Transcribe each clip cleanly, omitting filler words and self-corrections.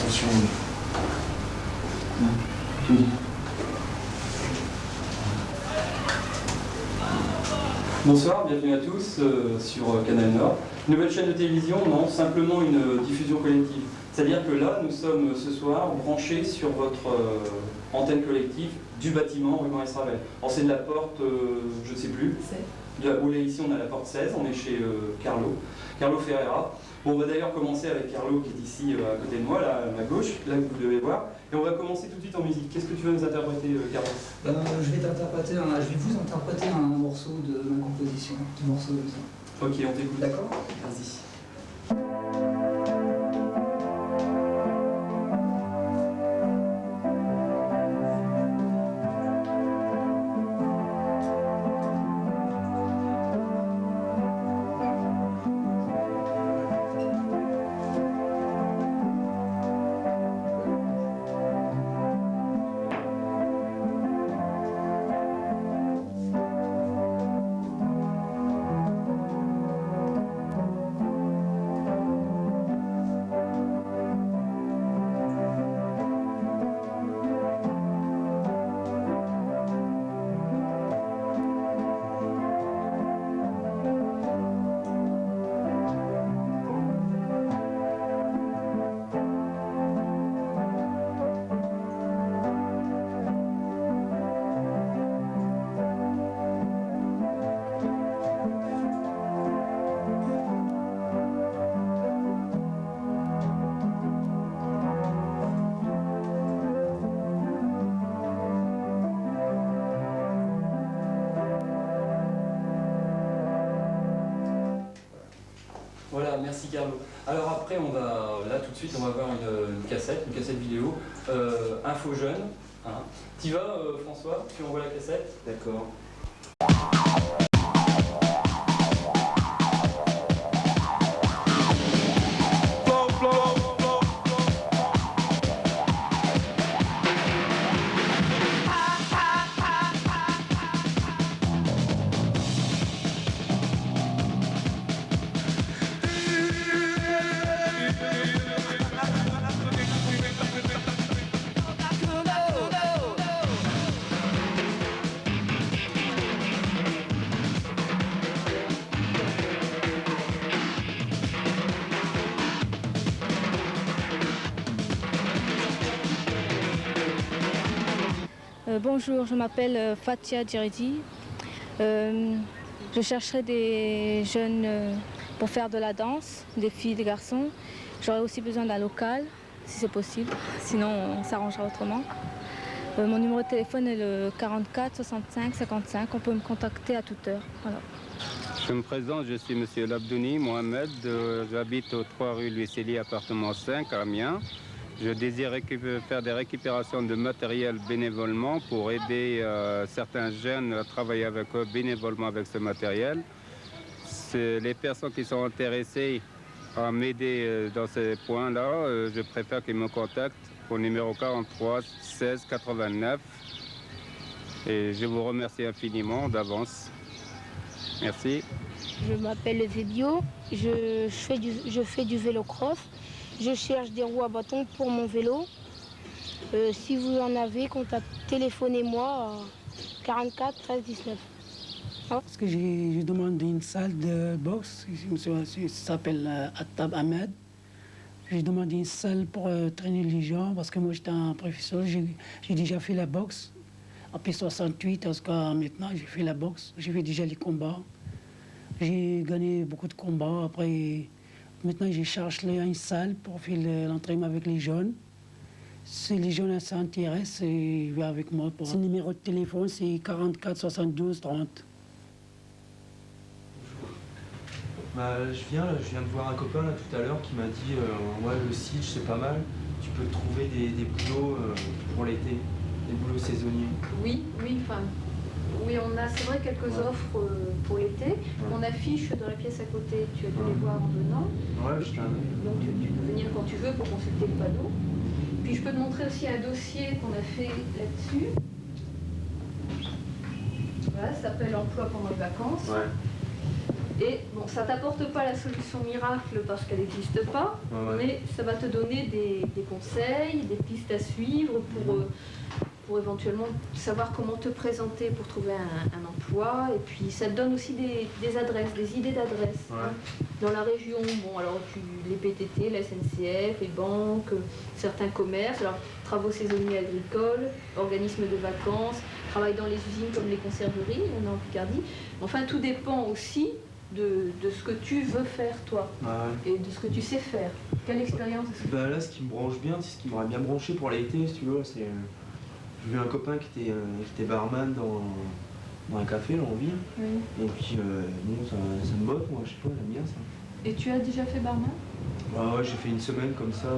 attention. Tu me dis. Bonsoir, bienvenue à tous sur Canal Nord. Nouvelle chaîne de télévision, non, simplement une diffusion collective. C'est-à-dire que là, nous sommes ce soir branchés sur votre antenne collective du bâtiment rue Maurice Ravel. Alors c'est de la porte, je ne sais plus. Ici on a la porte 16, on est chez Carlo Ferreira. Bon, on va d'ailleurs commencer avec Carlo qui est ici à côté de moi, là à ma gauche, là que vous devez voir. Et on va commencer tout de suite en musique. Qu'est-ce que tu vas nous interpréter, Carlo? Je vais vous interpréter un morceau de ma composition, un petit morceau comme ça. Ok, on t'écoute. D'accord? Vas-y. Voilà, merci Carlo. Alors après, on va, là tout de suite, on va voir une cassette vidéo, Info Jeune. Hein. T'y vas François, tu envoies la cassette? D'accord. Bonjour, je m'appelle Fatia Djeridi. Je chercherai des jeunes pour faire de la danse, des filles, des garçons. J'aurais aussi besoin d'un local, si c'est possible, sinon on s'arrangera autrement. Mon numéro de téléphone est le 44 65 55, on peut me contacter à toute heure. Voilà. Je me présente, je suis M. Labdouni Mohamed, j'habite aux 3 rue Louis Célie, appartement 5 à Amiens. Je désire faire des récupérations de matériel bénévolement pour aider certains jeunes à travailler avec eux bénévolement avec ce matériel. Les personnes qui sont intéressées à m'aider dans ces points-là, je préfère qu'ils me contactent au numéro 43 16 89. Et je vous remercie infiniment d'avance. Merci. Je m'appelle Zébio, je fais du vélo-cross. Je cherche des roues à bâton pour mon vélo. Si vous en avez, téléphonez-moi à 44 13 19. Parce que j'ai demandé une salle de boxe, il s'appelle Attab Ahmed. J'ai demandé une salle pour traîner les gens, parce que moi j'étais un professeur, j'ai déjà fait la boxe. Après 68, jusqu'à maintenant, j'ai fait la boxe, j'ai fait déjà les combats. J'ai gagné beaucoup de combats, après... Maintenant, je cherche une salle pour faire l'entraînement avec les jeunes. Si les jeunes s'intéressent, ils viennent avec moi. Le numéro de téléphone, c'est 44 72 30. Je viens de voir un copain là, tout à l'heure qui m'a dit ouais, le site, c'est pas mal. Tu peux trouver des boulots pour l'été, des boulots saisonniers. Oui, on a, c'est vrai, quelques offres pour l'été. Ouais. On affiche dans la pièce à côté, tu as dû les voir en venant. Ouais, je Donc tu peux venir quand tu veux pour consulter le panneau. Puis je peux te montrer aussi un dossier qu'on a fait là-dessus. Voilà, ça s'appelle Emploi pendant les vacances. Ouais. Et bon, ça t'apporte pas la solution miracle parce qu'elle n'existe pas, mais ça va te donner des conseils, des pistes à suivre pour éventuellement savoir comment te présenter pour trouver un emploi. Et puis ça te donne aussi des adresses, des idées d'adresses dans la région. Bon, alors les PTT, la SNCF, les banques, certains commerces, alors travaux saisonniers agricoles, organismes de vacances, travail dans les usines comme les conserveries, on est en Picardie. Enfin, tout dépend aussi de ce que tu veux faire toi et de ce que tu sais faire. Quelle expérience est-ce que... Là, ce qui me branche bien, c'est ce qui m'aurait bien branché pour l'été, si tu veux, c'est... J'ai vu un copain qui était barman dans un café là en ville. Oui. Et puis bon, ça me botte, moi je sais pas, j'aime bien ça. Et tu as déjà fait barman? Ouais, j'ai fait une semaine comme ça.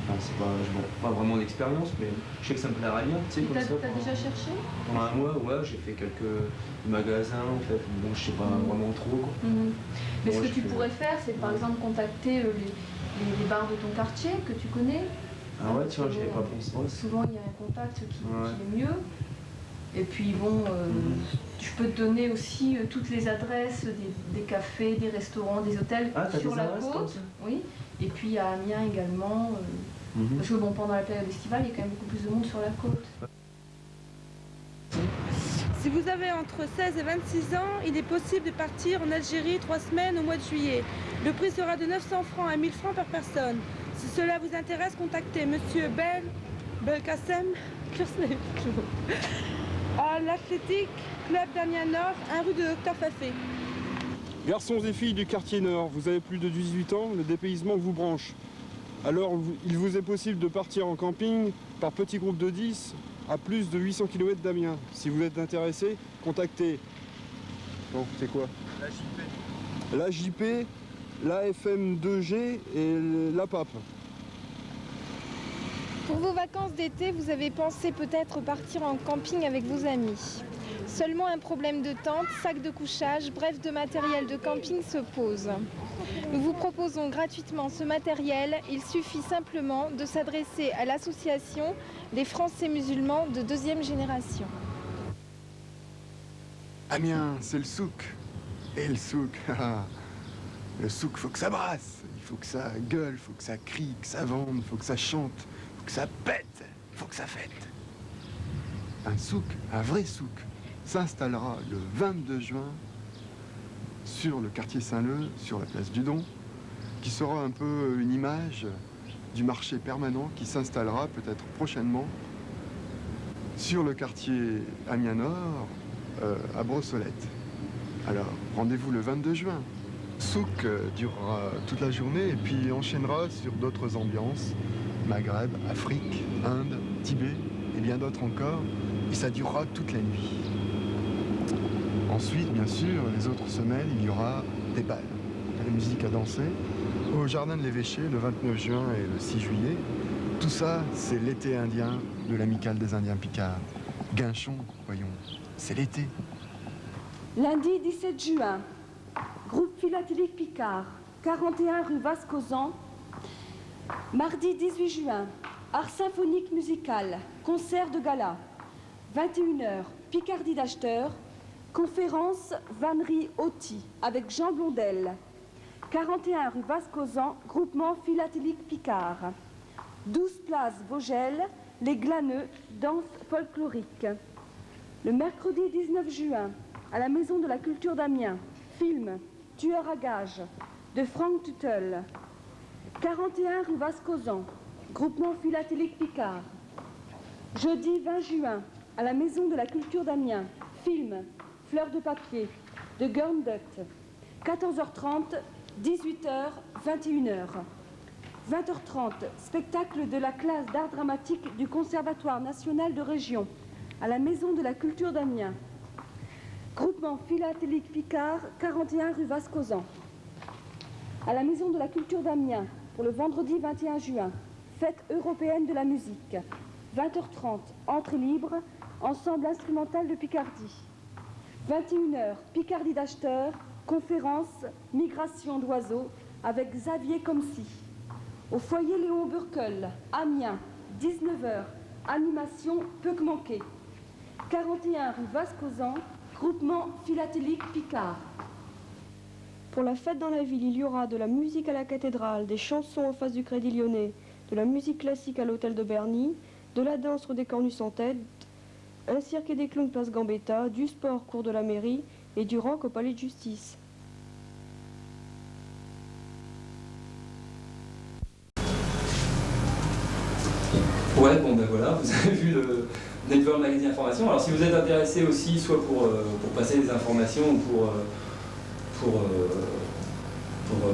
Enfin, c'est pas vraiment d'expérience, mais je sais que ça me plairait bien, tu sais, comme ça. T'as déjà cherché? Pendant un mois, ouais, j'ai fait quelques magasins en fait. Bon, je sais pas vraiment trop quoi. Mais ce que tu pourrais faire, c'est par exemple contacter les bars de ton quartier que tu connais. Ah ouais, tu vois, j'y avais pas pensé. Souvent, il y a un contact qui est mieux. Et puis bon, je peux te donner aussi toutes les adresses des cafés, des restaurants, des hôtels sur la côte. Oui. Et puis à Amiens également. Parce que bon, pendant la période estivale, il y a quand même beaucoup plus de monde sur la côte. Si vous avez entre 16 et 26 ans, il est possible de partir en Algérie 3 semaines au mois de juillet. Le prix sera de 900 francs à 1000 francs par personne. Si cela vous intéresse, contactez Monsieur Belkacem à l'Athletic Club d'Amiens Nord, 1 rue de Docteur Fafé. Garçons et filles du quartier Nord, vous avez plus de 18 ans, le dépaysement vous branche. Alors il vous est possible de partir en camping par petits groupes de 10 à plus de 800 km d'Amiens. Si vous êtes intéressé, contactez. Bon, c'est quoi? La JP, la FM2G et la PAP. Pour vos vacances d'été, vous avez pensé peut-être partir en camping avec vos amis. Seulement un problème de tente, sac de couchage, bref de matériel de camping se pose. Nous vous proposons gratuitement ce matériel. Il suffit simplement de s'adresser à l'association des Français musulmans de 2e génération. Amiens, c'est le souk. Et le souk, le souk, faut que ça brasse. Il faut que ça gueule, faut que ça crie, que ça vende, faut que ça chante, faut que ça pète, faut que ça fête. Un souk, un vrai souk, s'installera le 22 juin sur le quartier Saint-Leu, sur la place du Don, qui sera un peu une image du marché permanent qui s'installera peut-être prochainement sur le quartier Amiens Nord, à Brossolette. Alors, rendez-vous le 22 juin. Souk durera toute la journée et puis enchaînera sur d'autres ambiances, Maghreb, Afrique, Inde, Tibet et bien d'autres encore, et ça durera toute la nuit. Ensuite, bien sûr, les autres semaines, il y aura des balles, de la musique à danser, au Jardin de l'Évêché le 29 juin et le 6 juillet. Tout ça, c'est l'été indien de l'Amicale des Indiens Picards. Guinchon, voyons, c'est l'été. Lundi 17 juin, groupe philatélique Picard, 41 rue Vascosan. Mardi 18 juin, art symphonique musical, concert de gala. 21h, Picardie d'acheteur, conférence Vannerie Auty avec Jean Blondel. 41 rue Vascosan, groupement philatélique Picard. 12 place Vogel, les Glaneux, danse folklorique. Le mercredi 19 juin, à la Maison de la Culture d'Amiens, film Tueur à gages de Franck Tuttle. 41 rue Vascosan, groupement philatélique Picard. Jeudi 20 juin, à la Maison de la Culture d'Amiens, film Fleurs de papier de Gurndutt. 14h30, 18h, 21h. 20h30, spectacle de la classe d'art dramatique du Conservatoire national de région, à la Maison de la Culture d'Amiens. Groupement philatélique Picard, 41 rue Vascosan. À la Maison de la Culture d'Amiens, pour le vendredi 21 juin, fête européenne de la musique. 20h30, entrée libre, ensemble instrumental de Picardie. 21h, Picardie d'acheteur, conférence Migration d'oiseaux avec Xavier Comcy. Au foyer Léon Burkel, Amiens, 19h, animation peu que manquer. 41 rue Vascosan, groupement philatélique Picard. Pour la fête dans la ville, il y aura de la musique à la cathédrale, des chansons en face du Crédit Lyonnais, de la musique classique à l'hôtel de Berny, de la danse des cornus en tête, un cirque et des clowns place Gambetta, du sport cours de la mairie et du rock au palais de justice. Ouais, bon ben voilà, vous avez vu le Denver Magazine Information. Alors si vous êtes intéressé aussi, soit pour passer des informations ou pour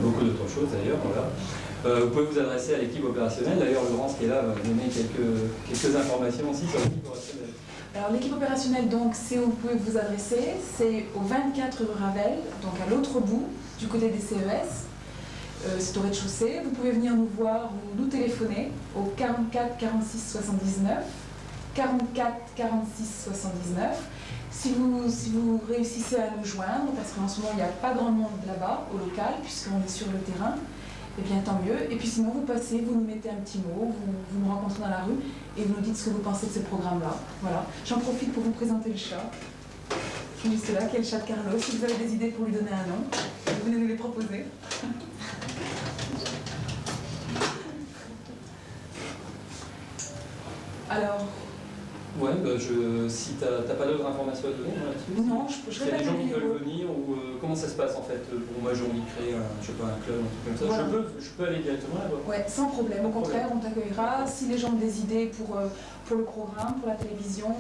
beaucoup d'autres choses d'ailleurs, voilà. Vous pouvez vous adresser à l'équipe opérationnelle. D'ailleurs, Laurence qui est là va vous donner quelques informations aussi sur l'équipe opérationnelle. Alors l'équipe opérationnelle, donc, c'est où vous pouvez vous adresser, c'est au 24 rue Ravel, donc à l'autre bout, du côté des CES. C'est au rez-de-chaussée. Vous pouvez venir nous voir ou nous téléphoner au 44 46 79, 44 46 79. Si vous réussissez à nous joindre, parce qu'en ce moment il n'y a pas grand monde là-bas au local, puisqu'on est sur le terrain, eh bien tant mieux. Et puis sinon vous passez, vous nous mettez un petit mot, vous nous rencontrez dans la rue et vous nous dites ce que vous pensez de ce programme-là. Voilà. J'en profite pour vous présenter le chat. Juste là, qui est le chat de Carlos. Si vous avez des idées pour lui donner un nom, vous venez nous les proposer. Alors. Ouais, bah si t'as pas d'autres informations à donner là-dessus. Non, je Il y a des gens qui veulent venir ou comment ça se passe en fait pour moi j'ai envie de créer un club, un truc comme ça. Voilà. Je peux aller directement là-bas. Ouais, sans problème. Au contraire, on t'accueillera. Si les gens ont des idées pour le programme, pour la télévision.